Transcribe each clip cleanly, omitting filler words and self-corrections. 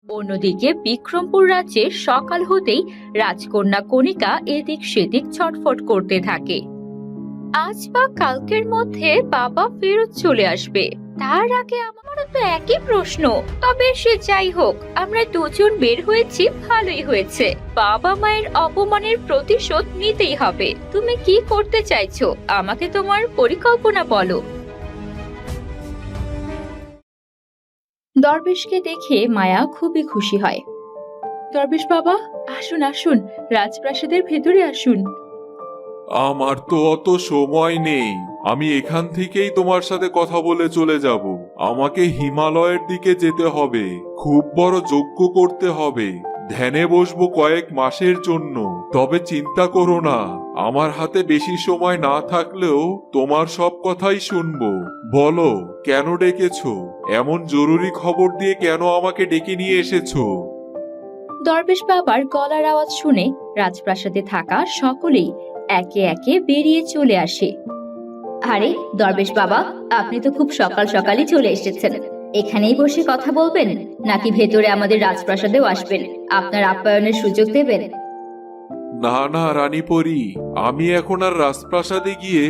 অন্যদিকে বিক্রমপুর রাজ্যে সকাল হতেই রাজকন্যা কণিকা এদিক সেদিক ছটফট করতে থাকে। আজ বা কালকের মধ্যে বাবা ফেরত চলে আসবে, তার আগে আমারও তো একই প্রশ্ন। তবে সে যাই হোক, আমরা দুজন বের হয়েছি, ভালোই হয়েছে। বাবা মায়ের অপমানের প্রতিশোধ নিতেই হবে। তুমি কি করতে চাইছো, আমাকে তোমার পরিকল্পনা বলো। দরবেশকে দেখে মায়া খুবই খুশি হয়। দরবেশ বাবা, আসুন আসুন, রাজপ্রাসাদের ভেতরে আসুন। আমার তো অত সময় নেই, আমি এখান থেকেই তোমার সাথে কথা বলে চলে যাব। আমাকে হিমালয়ের দিকে যেতে হবে, খুব বড় যজ্ঞ করতে হবে, ধ্যানে বসবো কয়েক মাসের জন্য। তবে চিন্তা করো না, আমার হাতে বেশি সময় না থাকলেও তোমার সব কথাই শুনবো। বলো, কেন ডেকেছো? এমন জরুরি খবর দিয়ে কেন আমাকে ডেকে নিয়ে এসেছো? দরবেশ বাবার গলার আওয়াজ শুনে রাজপ্রাসাদে থাকা সকলেই একে একে বেরিয়ে চলে আসে। আরে দরবেশ বাবা, আপনি তো খুব সকাল সকালই চলে এসেছেন। এখানেই বসে কথা বলবেন, নাকি ভেতরে আমাদের রাজপ্রাসাদেও আসবেন? আপনার আপ্যায়নের সুযোগ দেবেন? না না রানীপরি, আমি এখন আর রাজপ্রাসাদে গিয়ে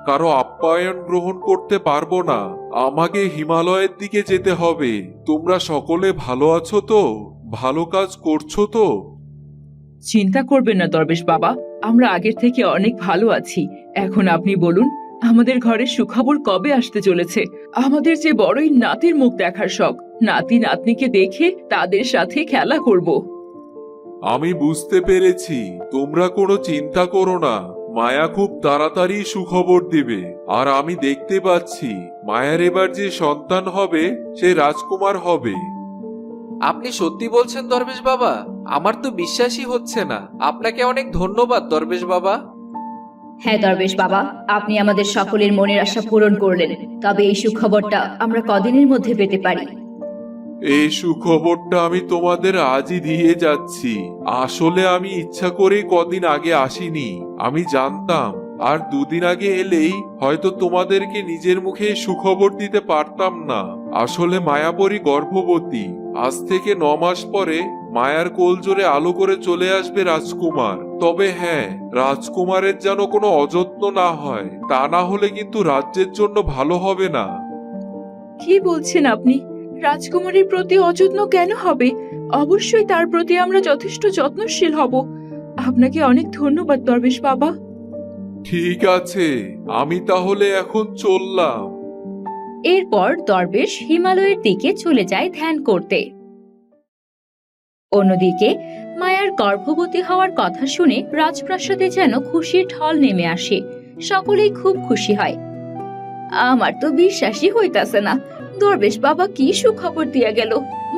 কারো আপ্যায়ন গ্রহণ করতে পারবো না। আমাকে হিমালয়ের দিকে যেতে হবে। তোমরা সকলে ভালো আছো তো? ভালো কাজ করছো তো? চিন্তা করবেন না দরবেশ বাবা, আমরা আগের থেকে অনেক ভালো আছি। এখন আপনি বলুন, আমাদের ঘরে সুখবর কবে আসতে চলেছে? আমাদের যে বড়ই নাতির মুখ দেখার শখ, নাতি নাতনিকে দেখে তাদের সাথে খেলা করব। আমি বুঝতে পেরেছি, তোমরা কোনো চিন্তা করো না। মায়া খুব তাড়াতাড়ি সুখবর দিবে। আর আমি দেখতে পাচ্ছি মায়ার এবার যে সন্তান হবে সে রাজকুমার হবে। আপনি সত্যি বলছেন দরবেশ বাবা? আমার তো বিশ্বাসই হচ্ছে না। আপনাকে অনেক ধন্যবাদ দরবেশ বাবা। হ্যাঁ দরবেশ বাবা, আপনি আমাদের সকলের মনের আশা পূরণ করলেন। তবে এই সুখবরটা আমরা কদিনের মধ্যে পেতে পারি? এই সুখবরটা আমি তোমাদের আজই দিয়ে যাচ্ছি। আসলে আমি ইচ্ছা করে কদিন আগে আসিনি, আমি জানতাম আর দুদিন আগে এলেই হয়তো তোমাদেরকে নিজের মুখে সুখবর দিতে পারতাম না। আসলে মায়াপরী গর্ভবতী। আজ থেকে 9 মাস পরে মায়ার কোল জোরে আলো করে চলে আসবে রাজকুমার। তবে হ্যাঁ, রাজকুমারের যেন কোনো অযত্ন না হয়, তা না হলে কিন্তু রাজ্যের জন্য ভালো হবে না। কি বলছেন আপনি? রাজকুমারীর প্রতি অযত্ন কেন হবে? অবশ্যই তার প্রতি আমরা যথেষ্ট যত্নশীল হব। আপনাকে অনেক ধন্যবাদ দরবেশ বাবা। ঠিক আছে, আমি তাহলে এখন চললাম। এরপর দরবেশ হিমালয়ের দিকে চলে যায় ধ্যান করতে। অন্যদিকে মায়ার গর্ভবতী হওয়ার কথা শুনে রাজপ্রাসাদে যেন খুশির ঢল নেমে আসে। সকলেই খুব খুশি হয়। আমার তো বিশ্বাসই হইতাছে না, দরবেশ বাবা কি সুখবর দিয়া গেল।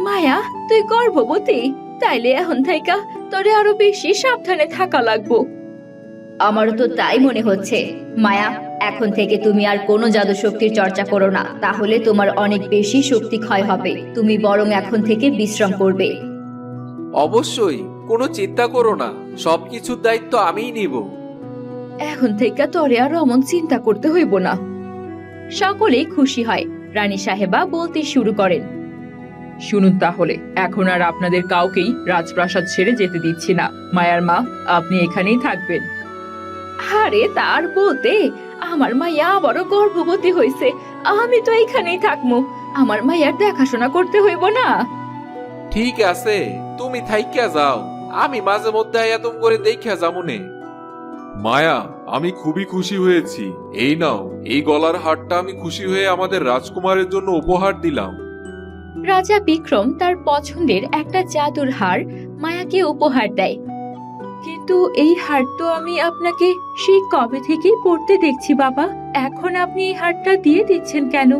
মায়া, তুই গর্ভবতী? তাইলে এখন থাইকা তোরে আরো বেশি সাবধানে থাকা লাগবো। আমারও তো তাই মনে হচ্ছে। মায়া, এখন থেকে তুমি আর কোনো জাদু শক্তির চর্চা করো না, তাহলে তোমার অনেক বেশি শক্তি ক্ষয় হবে। তুমি বরং এখন থেকে বিশ্রাম করবে। অবশ্যই, কোনো চিন্তা করো না, সবকিছুর দায়িত্ব আমিই নিব। এখন থেকে তোরে আর অমন চিন্তা করতে হইব না। সকলেই খুশি হয়। রানী সাহেবা বলতে শুরু করেন। শুনুন তাহলে, এখন আর আপনাদের কাউকেই রাজপ্রাসাদ ছেড়ে যেতে দিচ্ছি না। মায়ার মা, আপনি এখানেই থাকবেন। আরে তার বলতে, আমার মাইয়া আবারও গর্ভবতী হয়েছে, আমি তো এখানেই থাকবো। আমার মাইয়ার দেখাশোনা করতে হইব না? ঠিক আছে, তুমি থাইকা যাও, আমি মাঝে মধ্যে আয়াতম করে দেখা যামুনে। মায়া, আমি খুবই খুশি হয়েছি। এই নাও, এই গলার হারটা আমি খুশি হয়ে আমাদের রাজকুমারের জন্য উপহার দিলাম। রাজা বিক্রম তার পছন্দের একটা জাদুর হার মায়াকে উপহার দেয়। কিন্তু এই হার তো আমি আপনাকে সেই কবে থেকেই পরতে দেখছি বাবা, এখন আপনি এই হারটা দিয়ে দিচ্ছেন কেন?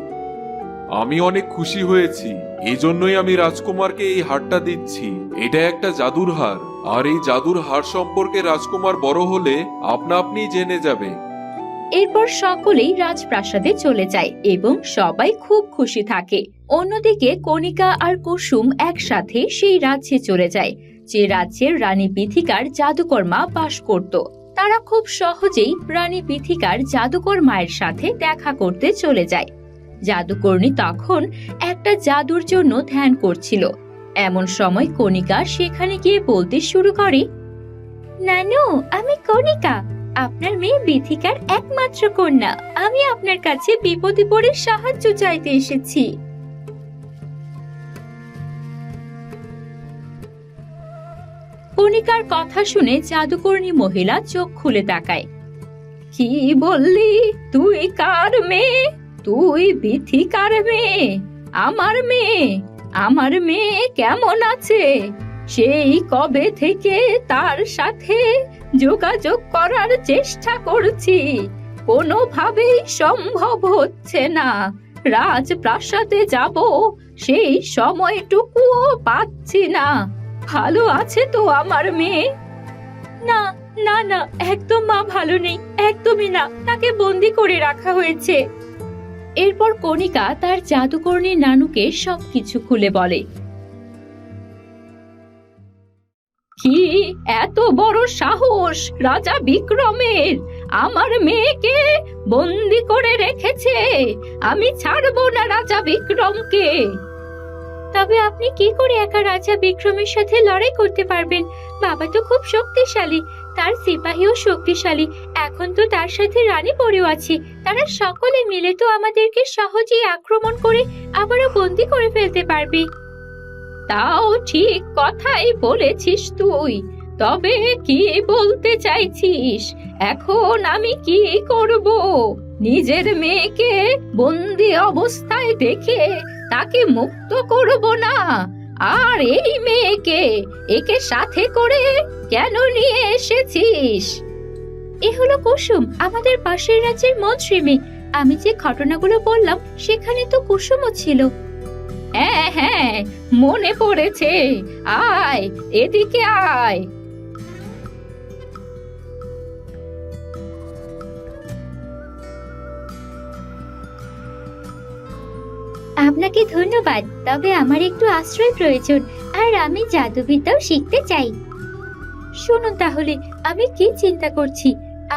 আমি অনেক খুশি হয়েছি, এই জন্যই আমি রাজকুমারকে এই হারটা দিচ্ছি। এটা একটা জাদুর হার, আর এই জাদুর হার সম্পর্কে রাজকুমার বড় হলে আপনা আপনি জেনে যাবে। এরপর সকলেই রাজপ্রাসাদে চলে যায় এবং সবাই খুব খুশি থাকে। অন্যদিকে কণিকা আর কুসুম একসাথে সেই রাজ্যে চলে যায়, যে রাজ্যের রানী বিথিকার জাদুকর মা বাস করত। তারা খুব সহজেই রানী বিথিকার জাদুকর মায়ের সাথে দেখা করতে চলে যায়। জাদুকর্ণী তখন একটা জাদুর জন্য ধ্যান করছিল। এমন সময় কণিকা সেখানে গিয়ে বলতে শুরু করে, নানু, আমি কণিকা, আপনার মেয়ে বিথিকার একমাত্র কন্যা। আমি আপনার কাছে বিপদে পড়ে সাহায্য চাইতে এসেছি। কণিকার কথা শুনে জাদুকর্ণী মহিলা চোখ খুলে তাকায়। কি বললি? তুই কার মেয়ে? তুই বিথিকার মেয়ে? আমার মেয়ে? আমার মেয়ে কেমন আছে? সেই কবে থেকে তার সাথে যোগাযোগ করার চেষ্টা করছি, কোনোভাবেই সম্ভব হচ্ছে না। রাজপ্রাসাদে যাব, সেই সময়টুকুও পাচ্ছি না। ভালো আছে তো আমার মেয়ে? না না না, একদম মা ভালো নেই, একদমই না, তাকে বন্দি করে রাখা হয়েছে। এরপর কণিকা তার জাদুকর্ণী নানুকে সবকিছু খুলে বলে। কি এত বড় সাহস রাজা বিক্রমের! আমার মেয়েকে বন্দি করে রেখেছে। আমি ছাড়বো না রাজা বিক্রমকে। তবে আপনি কি করে একা রাজা বিক্রমের সাথে লড়াই করতে পারবেন? বাবা তো খুব শক্তিশালী, তার সিপাহীও শক্তিশালী। এখন তো তার সাথে রানী পরেও আছে। তারা সকলে মিলে তো আমাদেরকে সহজেই আক্রমণ করে আবারও বন্দি করে ফেলতে পারবে। তাও ঠিক কথাই বলেছিস তুই। তবে কি বলতে চাইছিস? এখন আমি কি করব? নিজের মেয়েকে বন্দি অবস্থায় দেখে তাকে মুক্ত করব না? আর এই মেয়েকে, একে সাথে করে কেন নিয়ে এসেছিস? এ হলো কুসুম, আমাদের পাশের রাজ্যের মন্ত্রী মেয়ে। আমি যে ঘটনাগুলো বললাম সেখানে তো কুসুমও ছিল। হ্যাঁ হ্যাঁ, মনে পড়েছে। আয়, এদিকে আয়। আপনাকে ধন্যবাদ, তবে আমার একটু আশ্রয় প্রয়োজন, আর আমি জাদুবিদ্যাও শিখতে চাই। শুনুন তাহলে, আমি কি চিন্তা করছি,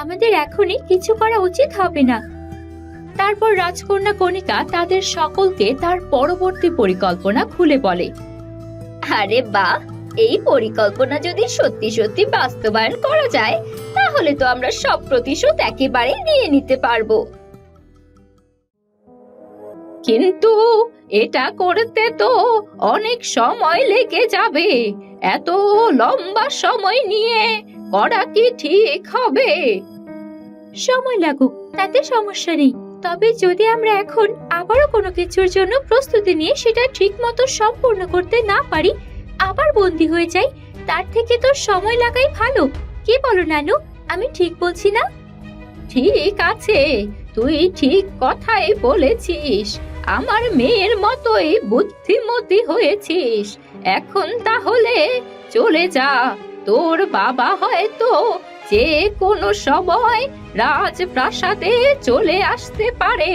আমাদের এখনই কিছু করা উচিত হবে না। তারপর রাজকন্যা কণিকা তাদের সকলকে তার পরবর্তী পরিকল্পনা খুলে বলে। আরে বাহ, এই পরিকল্পনা যদি সত্যি সত্যি বাস্তবায়ন করা যায়, তাহলে তো আমরা সব প্রতিশোধ একেবারে নিয়ে নিতে পারবো। কিন্তু এটা করতে তো অনেক সময় লেগে যাবে। এত লম্বা সময় নিয়ে করা কি ঠিক হবে? সময় লাগুক, তাতে সমস্যা নেই। তবে যদি আমরা এখন আবারও কোনো কিছুর জন্য প্রস্তুতি নিয়ে সেটা ঠিক মতো সম্পূর্ণ করতে না পারি, আবার বন্দী হয়ে যাই, তার থেকে তো সময় লাগাই ভালো। কি বলো নানু, আমি ঠিক বলছি না? ঠিক আছে, তুই ঠিক কথাই বলেছিস। আমার মেয়ের মতোই বুদ্ধিমতী হয়েছিস। এখন তাহলে চলে যা। তোর বাবা হয়তো যে কোনো সময় রাজপ্রাসাদে চলে আসতে পারে।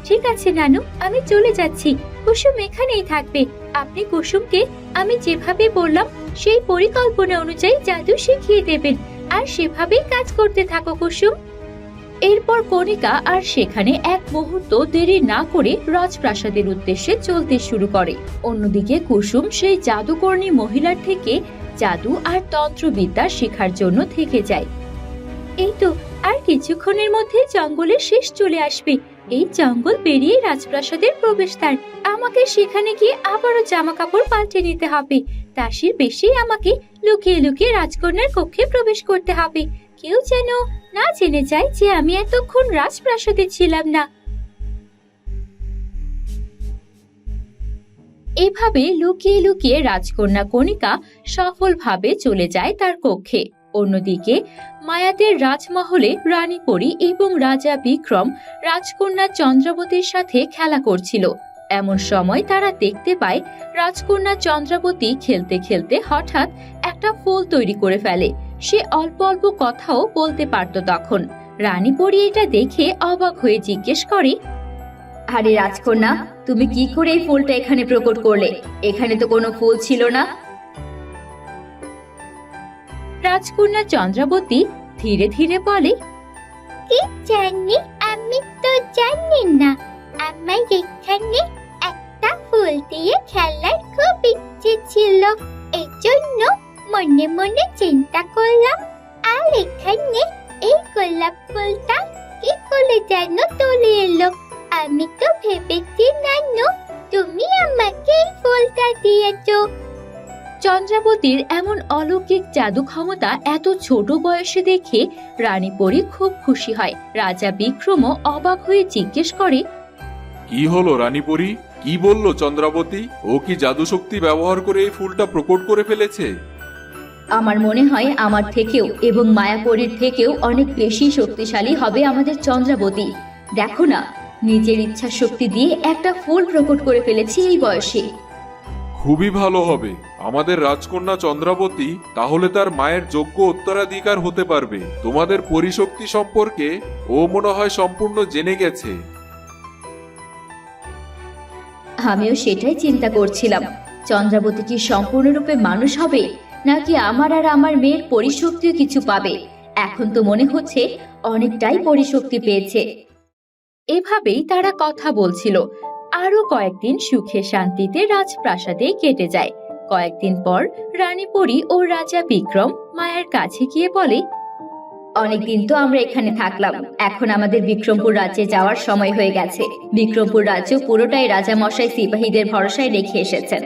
ঠিক আছে নানু, আমি চলে যাচ্ছি। কুসুম এখানেই থাকবে। আপনি কুসুমকে আমি যেভাবে বললাম সেই পরিকল্পনা অনুযায়ী জাদু শিখিয়ে দেবেন, আর সেভাবেই কাজ করতে থাকো কুসুম। এরপর কণিকা আর সেখানে এক মুহূর্ত দেরি না করে রাজপ্রাসাদের উদ্দেশ্যে চলতে শুরু করে। অন্যদিকে কুসুম সেই জাদুকর্ণী মহিলার থেকে জাদু আর তন্ত্রবিদ্যা শেখার জন্য থেকে যায়। এই তো আর কিছুক্ষণের মধ্যে জঙ্গলের শেষ চলে আসবে। এই জঙ্গল পেরিয়ে রাজপ্রাসাদের প্রবেশদ্বার। আমাকে সেখানে গিয়ে আবারও জামা কাপড় পাল্টে নিতে হবে। দাসীর বেশি আমাকে লুকিয়ে লুকিয়ে রাজকন্যার কক্ষে প্রবেশ করতে হবে। কেউ যেন না জেনে যায় যে আমি এতক্ষণ রাজপ্রাসাদে ছিলাম না। এভাবে লুকিয়ে লুকিয়ে রাজকন্যা কণিকা সফলভাবে চলে যায় তার কক্ষে। অন্যদিকে মায়াদের রাজমহলে রানী পরী এবং রাজা বিক্রম রাজকন্যা চন্দ্রাবতীর সাথে খেলা করছিল। এমন সময় তারা দেখতে পায় রাজকন্যা চন্দ্রাবতী খেলতে খেলতে হঠাৎ একটা ফুল তৈরি করে ফেলে। সে অল্প অল্প কথাও বলতে পারত। তখন রানী পরী এটা দেখে অবাক হয়ে জিজ্ঞেস করে, আরে রাজকন্যা, তুমি কি করে এই ফুলটা এখানে প্রকট করলে? এখানে তো কোনো ফুল ছিল না। রাজকন্যা চন্দ্রাবতী ধীরে ধীরে বলে, কি জানি, আমি তো জানি না। আমার এখানে একটা ফুল দিয়ে খেলার খুব এসেছিল, এই জন্য মনে মনে চিন্তা করলাম। আর এখানে এই গোলাপ ফুলটা কি করে যেন চলে এলো। আমি তো ভেবেছি নানু তুমি আমাকে এই ফুলটা দিয়েছো। চন্দ্রাবতীর এমন অলৌকিক জাদু ক্ষমতা এত ছোট বয়সে দেখে রানী পরী খুব খুশি হয়। রাজা বিক্রমও অবাক হয়ে জিজ্ঞেস করে, কি হলো রানীপরি? কি বললো চন্দ্রাবতী? ও কি জাদু শক্তি ব্যবহার করে এই ফুলটা প্রকট করে ফেলেছে? আমার মনে হয় আমার থেকেও এবং মায়াপরীর থেকেও অনেক বেশি শক্তিশালী হবে আমাদের চন্দ্রাবতী। দেখো না, নিজের ইচ্ছা শক্তি দিয়ে একটা ফুল প্রকট করে ফেলেছে এই বয়সে। খুবই ভালো হবে। আমাদের রাজকন্যা চন্দ্রাবতী তাহলে তার মায়ের যোগ্য উত্তরাধিকার হতে পারবে। তোমাদের পরিশক্তি সম্পর্কে ও মনে হয় সম্পূর্ণ জেনে গেছে। আমিও সেটাই চিন্তা করছিলাম, চন্দ্রাবতী কি সম্পূর্ণরূপে মানুষ হবে, নাকি আমার আর আমার মেয়ের পরিশক্তিও কিছু পাবে। এখন তো মনে হচ্ছে অনেকটাই পরিশক্তি পেয়েছে। এভাবেই তারা কথা বলছিল। আরো কয়েকদিন সুখে শান্তিতে রাজপ্রাসাদে কেটে যায়। কয়েকদিন পর রানী পরী ও রাজা বিক্রম মায়ের কাছে গিয়ে বলে, অনেকদিন তো আমরা এখানে থাকলাম, এখন আমাদের বিক্রমপুর রাজ্যে যাওয়ার সময় হয়ে গেছে। বিক্রমপুর রাজ্য পুরোটাই রাজা মশাই সিপাহীদের ভরসায় রেখে এসেছেন।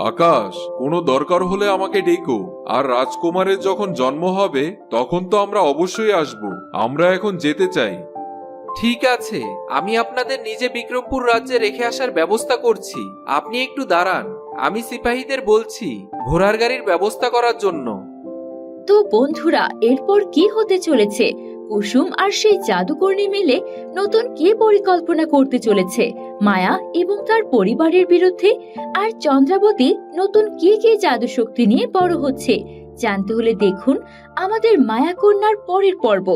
আকাশ, কোনো দরকার হলে আমাকে ডেকো। আর রাজকুমারের যখন জন্ম হবে তখন তো আমরা অবশ্যই আসব। আমরা এখন যেতে চাই। ঠিক আছে, আমি আপনাদের নিজে বিক্রমপুর রাজ্যে রেখে আসার ব্যবস্থা করছি। আপনি একটু দাঁড়ান, আমি সিপাহীদের বলছি ঘোড়ার গাড়ির ব্যবস্থা করার জন্য। তো বন্ধুরা, এরপর কি হতে চলেছে? কুসুম আর সেই জাদুকর্ণী মিলে নতুন কি পরিকল্পনা করতে চলেছে মায়া এবং তার পরিবারের বিরুদ্ধে? আর চন্দ্রাবতী নতুন কি কি জাদু শক্তি নিয়ে বড় হচ্ছে? জানতে হলে দেখুন আমাদের মায়া কন্যার পরের পর্ব।